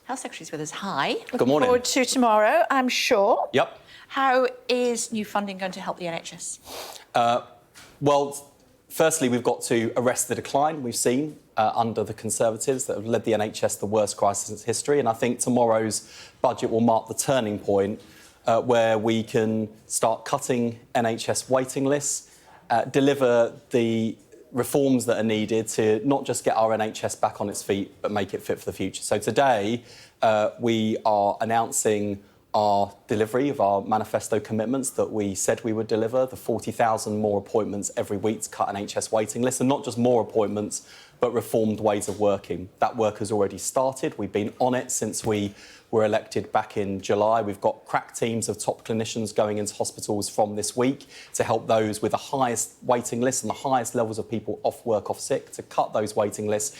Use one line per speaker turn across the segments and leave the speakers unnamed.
Health Secretary's with us. Hi.
Good morning.
Looking forward to tomorrow, I'm sure.
Yep.
How is new funding going to help the NHS?
Well, firstly, we've got to arrest the decline we've seen under the Conservatives that have led the NHS the worst crisis in its history. And I think tomorrow's budget will mark the turning point where we can start cutting NHS waiting lists, deliver the reforms that are needed to not just get our NHS back on its feet, but make it fit for the future. So today, we are announcing our delivery of our manifesto commitments that we said we would deliver, the 40,000 more appointments every week to cut NHS waiting lists, and not just more appointments, but reformed ways of working. That work has already started. We've been on it since we were elected back in July. We've got crack teams of top clinicians going into hospitals from this week to help those with the highest waiting lists and the highest levels of people off work, off sick, to cut those waiting lists.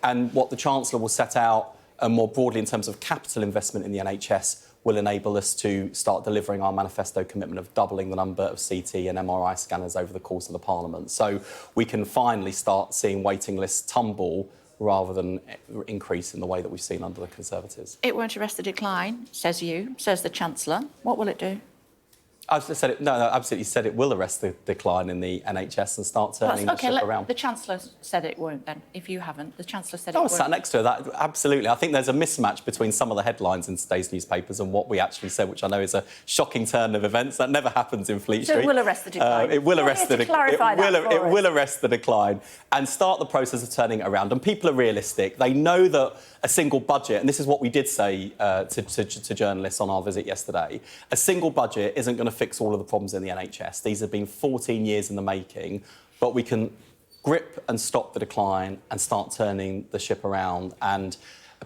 And what the Chancellor will set out, more broadly in terms of capital investment in the NHS, will enable us to start delivering our manifesto commitment of doubling the number of CT and MRI scanners over the course of the Parliament. So we can finally start seeing waiting lists tumble rather than increase in the way that we've seen under the Conservatives.
It won't arrest the decline, says you, says the Chancellor. What will it do?
I've just said it. No, absolutely said it will arrest the decline in the NHS and start turning the ship around.
The Chancellor said it won't. Then, if you haven't, the Chancellor said it
I
won't.
was sat next to her. That absolutely. I think there's a mismatch between some of the headlines in today's newspapers and what we actually said, which I know is a shocking turn of events. That never happens in Fleet Street.
So it will arrest the decline.
It will arrest the decline. It will arrest the decline and start the process of turning it around. And people are realistic. They know that a single budget, and this is what we did say to journalists on our visit yesterday, a single budget isn't going to fix all of the problems in the NHS. These have been 14 years in the making, but we can grip and stop the decline and start turning the ship around, and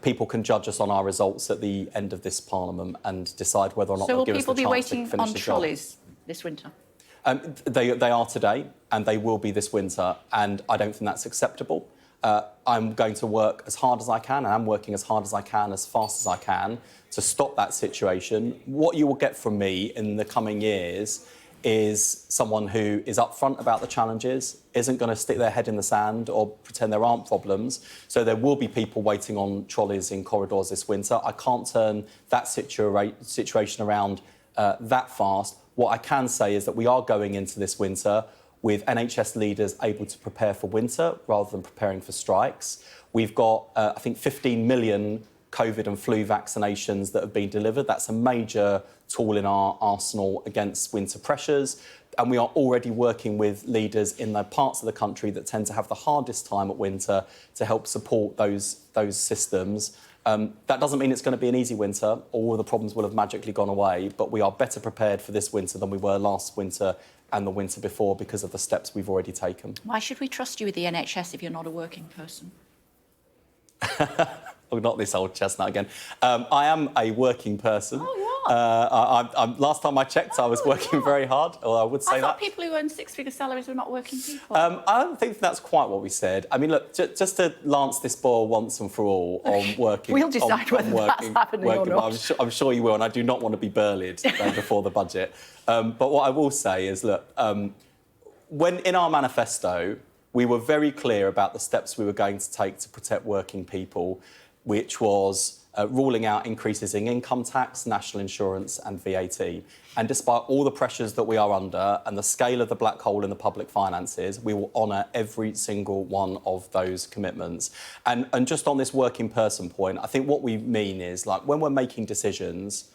people can judge us on our results at the end of this Parliament and decide whether or not they'll give us the chance to finish the job.
So will people be waiting on trolleys this winter?
They are today, and they will be this winter, and I don't think that's acceptable. I'm going to work as hard as I can, and I'm working as hard as I can, as fast as I can, to stop that situation. What you will get from me in the coming years is someone who is upfront about the challenges, isn't going to stick their head in the sand or pretend there aren't problems. So there will be people waiting on trolleys in corridors this winter. I can't turn that situation around that fast. What I can say is that we are going into this winter with NHS leaders able to prepare for winter rather than preparing for strikes. We've got, I think, 15 million COVID and flu vaccinations that have been delivered. That's a major tool in our arsenal against winter pressures. And we are already working with leaders in the parts of the country that tend to have the hardest time at winter to help support those systems. That doesn't mean it's going to be an easy winter. All of the problems will have magically gone away, but we are better prepared for this winter than we were last winter and the winter before because of the steps we've already taken.
Why should we trust you with the NHS if you're not a working person?
Oh, not this old chestnut again. I am a working person.
Oh, you are?
Last time I checked, I was working very hard, or I would say that.
I thought people who earn six-figure salaries were not working people.
I don't think that's quite what we said. I mean, look, just to lance this ball once and for all on working...
We'll decide whether that's happening or not.
I'm sure you will, and I do not want to be burlied before the budget. But what I will say is, look, when in our manifesto, we were very clear about the steps we were going to take to protect working people, which was ruling out increases in income tax, national insurance and VAT. And despite all the pressures that we are under and the scale of the black hole in the public finances, we will honour every single one of those commitments. And just on this working person point, I think what we mean is, like, when we're making decisions,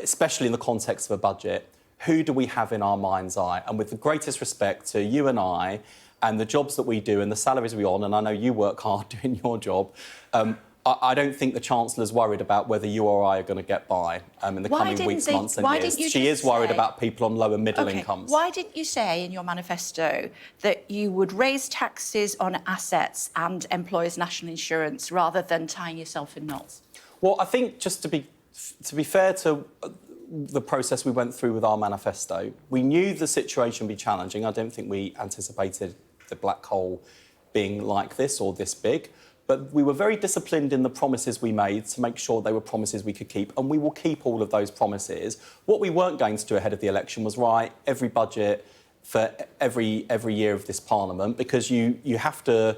especially in the context of a budget, who do we have in our mind's eye? And with the greatest respect to you and I and the jobs that we do and the salaries we on, and I know you work hard doing your job, I don't think the Chancellor's worried about whether you or I are going to get by in the coming weeks, months and years. She is worried about people on lower middle incomes.
Why didn't you say in your manifesto that you would raise taxes on assets and employers' national insurance rather than tying yourself in knots?
Well, I think just to be fair to the process we went through with our manifesto, we knew the situation would be challenging. I don't think we anticipated the black hole being like this or this big. But we were very disciplined in the promises we made to make sure they were promises we could keep, and we will keep all of those promises. What we weren't going to do ahead of the election was write every budget for every year of this Parliament, because you have to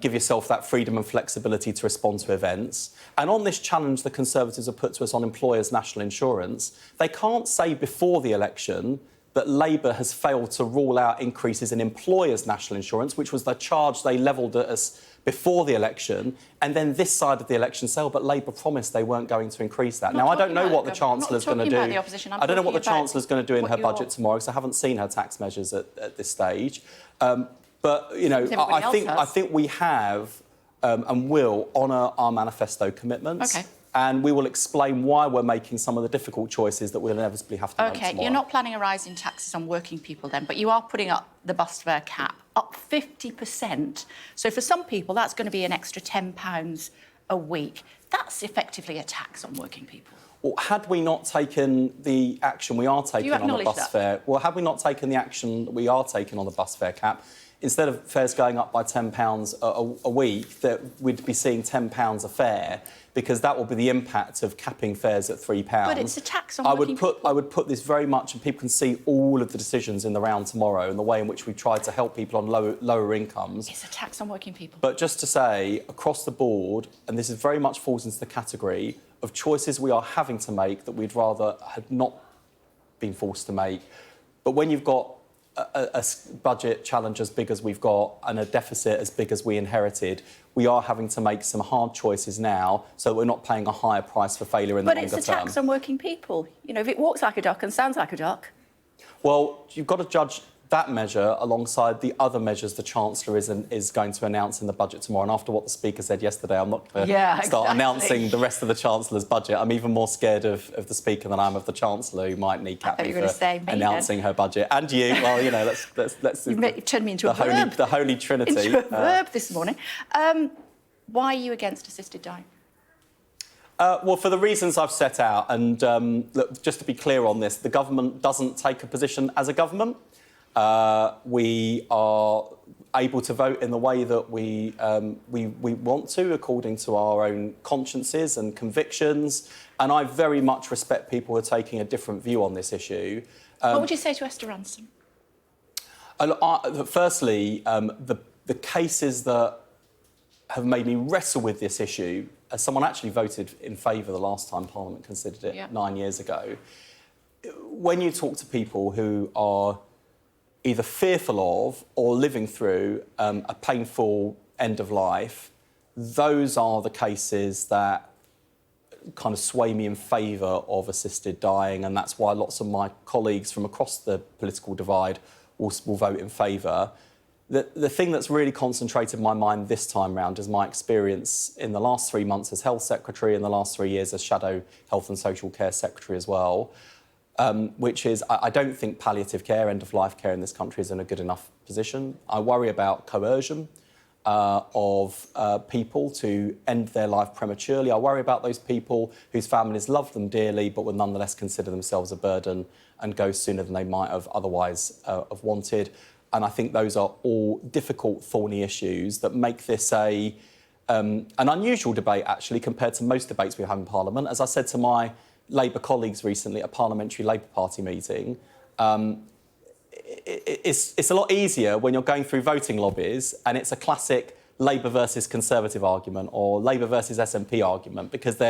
give yourself that freedom and flexibility to respond to events. And on this challenge the Conservatives have put to us on employers' national insurance, they can't say before the election that Labour has failed to rule out increases in employers' national insurance, which was the charge they levelled at us before the election, and then this side of the election say, oh, but Labour promised they weren't going to increase that. Now, I don't know what the Chancellor's going to do. I don't know what the Chancellor's going to do in her budget tomorrow, because I haven't seen her tax measures at this stage. But, you know, I think we have and will honour our manifesto commitments.
OK.
And we will explain why we're making some of the difficult choices that we'll inevitably have to make tomorrow.
OK, you're not planning a rise in taxes on working people then, but you are putting up the bus fare cap, up 50%. So for some people, that's going to be an extra £10 a week. That's effectively a tax on working people.
Well, had we not taken the action we are taking on the bus fare... Well, had we not taken the action that we are taking on the bus fare cap, instead of fares going up by £10 a week, that we'd be seeing £10 a fare, because that will be the impact of capping fares at £3.
But it's a tax on working people.
I would put this very much, and people can see all of the decisions in the round tomorrow and the way in which we've tried to help people on lower incomes.
It's a tax on working people.
But just to say, across the board, and this is very much falls into the category of choices we are having to make that we'd rather had not been forced to make. But when you've got a budget challenge as big as we've got and a deficit as big as we inherited, we are having to make some hard choices now so that we're not paying a higher price for failure in the longer term.
But it's a tax on working people. You know, if it walks like a duck and sounds like a duck...
Well, you've got to judge that measure alongside the other measures the Chancellor is going to announce in the budget tomorrow. And after what the Speaker said yesterday, I'm not going to start announcing the rest of the Chancellor's budget. I'm even more scared of the Speaker than I am of the Chancellor, who might kneecap me for announcing her budget. And you, well, you know, let's
You've turned me into a verb.
The Holy Trinity.
Into a verb this morning. Why are you against assisted dying?
Well, for the reasons I've set out, and look, just to be clear on this, the government doesn't take a position as a government. We are able to vote in the way that we want to, according to our own consciences and convictions. And I very much respect people who are taking a different view on this issue.
What would you say to Esther Ransom?
Firstly, the cases that have made me wrestle with this issue, as someone actually voted in favour the last time Parliament considered it 9 years ago, when you talk to people who are either fearful of or living through a painful end of life, those are the cases that kind of sway me in favour of assisted dying, and that's why lots of my colleagues from across the political divide will vote in favour. The thing that's really concentrated my mind this time round is my experience in the last 3 months as Health Secretary and the last 3 years as Shadow Health and Social Care Secretary as well, which is I don't think palliative care, end-of-life care in this country is in a good enough position. I worry about coercion of people to end their life prematurely. I worry about those people whose families love them dearly but would nonetheless consider themselves a burden and go sooner than they might have otherwise have wanted. And I think those are all difficult, thorny issues that make this an unusual debate, actually, compared to most debates we have in Parliament. As I said to my Labour colleagues recently at a Parliamentary Labour Party meeting, it's a lot easier when you're going through voting lobbies and it's a classic Labour versus Conservative argument or Labour versus SNP argument, because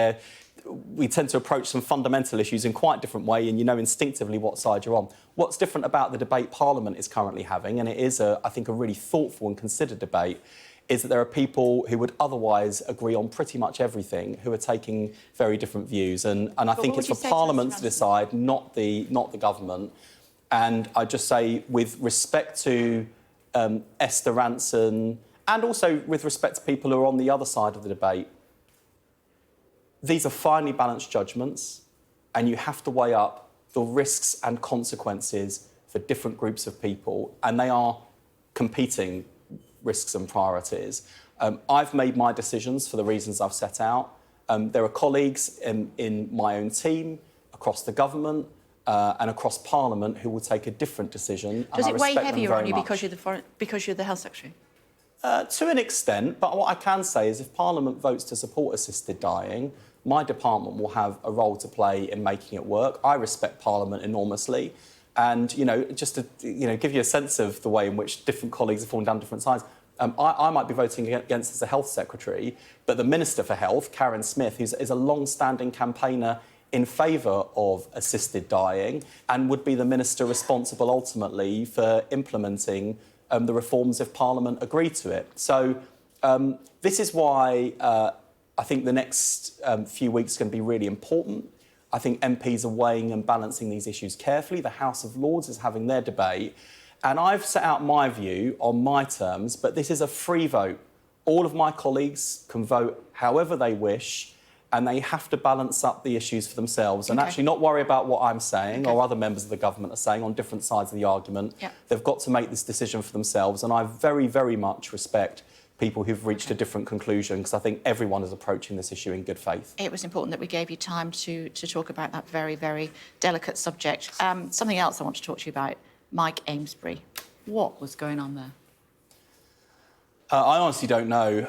we tend to approach some fundamental issues in quite a different way and you know instinctively what side you're on. What's different about the debate Parliament is currently having, and it is, I think, a really thoughtful and considered debate, is that there are people who would otherwise agree on pretty much everything who are taking very different views. And I think it's for Parliament to decide, not the government. And I just say, with respect to Esther Ransom, and also with respect to people who are on the other side of the debate, these are finely balanced judgments, and you have to weigh up the risks and consequences for different groups of people, and they are competing risks and priorities. I've made my decisions for the reasons I've set out. There are colleagues in my own team, across the government, and across Parliament who will take a different decision.
Does it weigh heavier on you because you're the Health Secretary?
To an extent, but what I can say is if Parliament votes to support assisted dying, my department will have a role to play in making it work. I respect Parliament enormously. And, you know, just to give you a sense of the way in which different colleagues have fallen down different sides, I might be voting against as a health secretary, but the Minister for Health, Karen Smith, is a long-standing campaigner in favour of assisted dying and would be the minister responsible ultimately for implementing the reforms if Parliament agreed to it. So this is why I think the next few weeks are going to be really important. I think MPs are weighing and balancing these issues carefully. The House of Lords is having their debate. And I've set out my view on my terms, but this is a free vote. All of my colleagues can vote however they wish, and they have to balance up the issues for themselves and actually not worry about what I'm saying or other members of the government are saying on different sides of the argument. They've got to make this decision for themselves, and I very, very much respect people who've reached a different conclusion, because I think everyone is approaching this issue in good faith.
It was important that we gave you time to talk about that very, very delicate subject. Something else I want to talk to you about, Mike Amesbury. What was going on there?
I honestly don't know.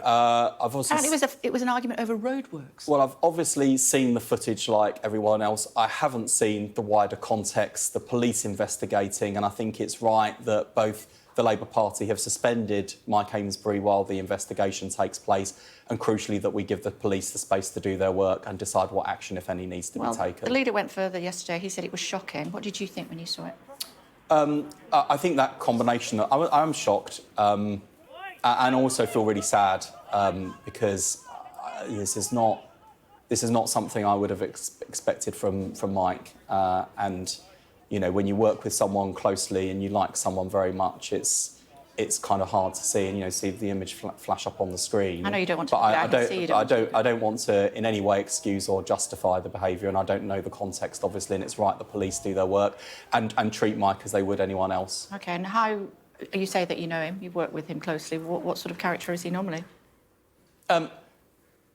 Apparently it was an argument over roadworks.
Well, I've obviously seen the footage like everyone else. I haven't seen the wider context, the police investigating, and I think it's right that both the Labour Party have suspended Mike Amesbury while the investigation takes place, and crucially that we give the police the space to do their work and decide what action, if any, needs to be taken.
The leader went further yesterday. He said it was shocking. What did you think when you saw it?
I think that combination, I'm shocked and also feel really sad because this is not something I would have expected from Mike. And, you know, when you work with someone closely and you like someone very much, it's kind of hard to see and, you know, see the image flash up on the screen.
I know you don't want to.
I don't want to in any way excuse or justify the behaviour, and I don't know the context, obviously, and it's right the police do their work and treat Mike as they would anyone else.
OK, and how... You say that you know him, you've worked with him closely. What sort of character is he normally?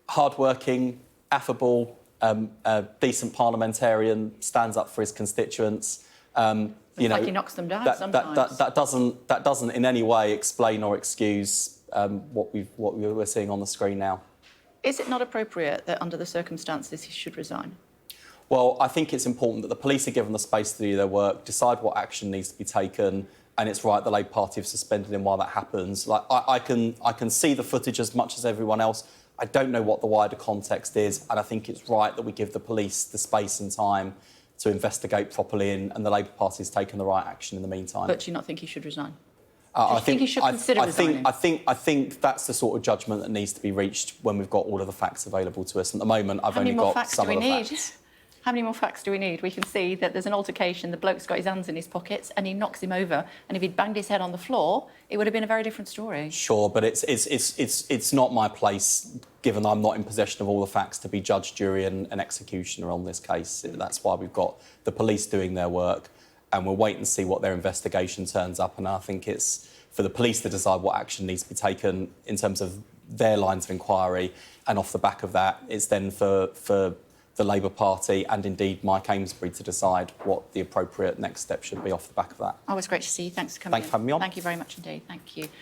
Hard-working, affable, a decent parliamentarian, stands up for his constituents.
It's like he knocks them down sometimes.
That doesn't in any way explain or excuse what we're seeing on the screen now.
Is it not appropriate that under the circumstances he should resign?
Well, I think it's important that the police are given the space to do their work, decide what action needs to be taken, and it's right the Labour Party have suspended him while that happens. Like I can see the footage as much as everyone else. I don't know what the wider context is, and I think it's right that we give the police the space and time to investigate properly, and the Labour Party has taken the right action in the meantime.
But do you not think he should resign? I think he should consider resigning?
I think that's the sort of judgment that needs to be reached when we've got all of the facts available to us. At the moment, I've only got some of the facts.
How many more facts do we need? We can see that there's an altercation, the bloke's got his hands in his pockets and he knocks him over, and if he'd banged his head on the floor, it would have been a very different story.
Sure, but it's not my place, given I'm not in possession of all the facts, to be judge, jury and executioner on this case. That's why we've got the police doing their work, and we'll wait and see what their investigation turns up, and I think it's for the police to decide what action needs to be taken in terms of their lines of inquiry, and off the back of that, it's then for the Labour Party and indeed Mike Amesbury to decide what the appropriate next step should be off the back of that.
Oh, it's great to see you. Thanks for coming.
Thanks for having me on.
Thank you very much indeed. Thank you.